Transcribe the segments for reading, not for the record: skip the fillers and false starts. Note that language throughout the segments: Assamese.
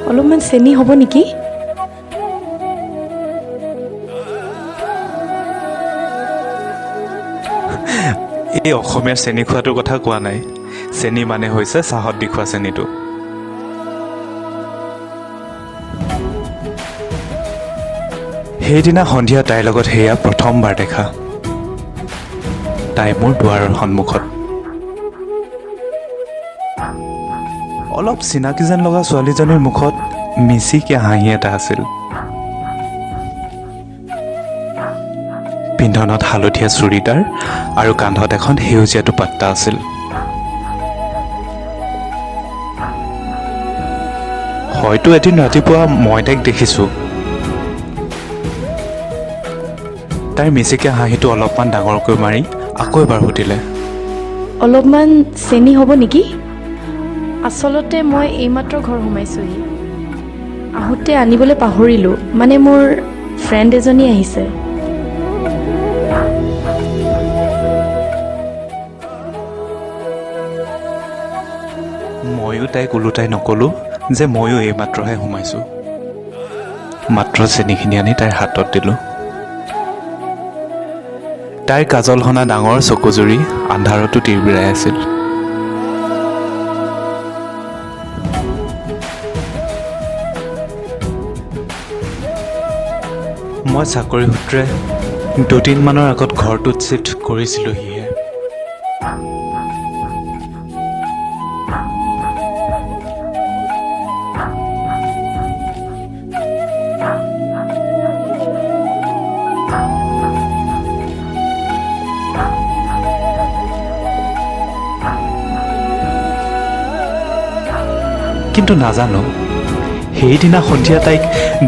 অলপমান চেনি হ'ব নেকি? এই অসমীয়াৰ চেনি খোৱাটোৰ কথা কোৱা নাই। চেনি মানে হৈছে চাহত দি খোৱা চেনিটো। সেইদিনা সন্ধিয়া তাইৰ লগত সেয়া প্ৰথমবাৰ দেখা। তাই মোৰ দুৱাৰৰ সন্মুখত। অলপ চিনাকি যেন লগা ছোৱালীজনীৰ মুখত মিচিকীয়া হাঁহি এটা আছিল। পিন্ধনত হালধীয়া চুৰিদাৰ আৰু কান্ধত এখন সেউজীয়া দুপাট্টা আছিল। হয়তো এদিন ৰাতিপুৱা মই তাইক দেখিছোঁ। তাইৰ মিচিকীয়া হাঁহিটো অলপমান ডাঙৰকৈ মাৰি আকৌ এবাৰ সুধিলে, অলপমান চেনি হ'ব নেকি? আচলতে মই এইমাত্ৰ ঘৰ সোমাইছোঁহি। আহোঁতে আনিবলৈ পাহৰিলোঁ, মানে মোৰ ফ্ৰেণ্ড এজনী আহিছে। ময়ো তাইক ওলোটাই নক'লোঁ যে ময়ো এইমাত্ৰহে সোমাইছোঁ। মাত্ৰ চেনিখিনি আনি তাইৰ হাতত দিলোঁ। তাইৰ কাজল সনা ডাঙৰ চকুজুৰি আন্ধাৰতো তিৰবিৰাই আছিল। মই চাকৰি সূত্ৰে দুদিনমানৰ আগত ঘৰটোত চিফ্ট কৰিছিলোঁহিহে। কিন্তু নাজানো, সেইদিনা সন্ধিয়া তাইক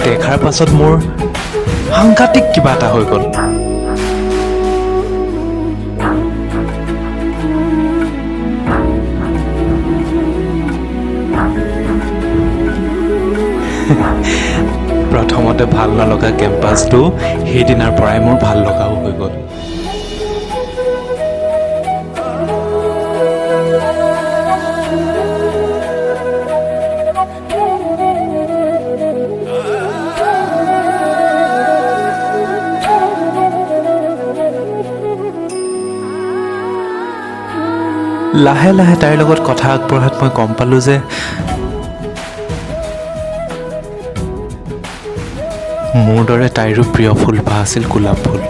দেখাৰ পাছত মোৰ সাংঘাতিক কিবা এটা হৈ গ'ল। প্ৰথমতে ভাল নলগা কেম্পাছটো সেইদিনাৰ পৰাই মোৰ ভাল লগাও হৈ গ'ল। লাহে লাহে তাইৰ লগত কথা আগবঢ়াত মই গম পালোঁ যে মোৰ দৰে তাইৰো প্ৰিয় ফুলপাহ আছিল গোলাপ ফুল।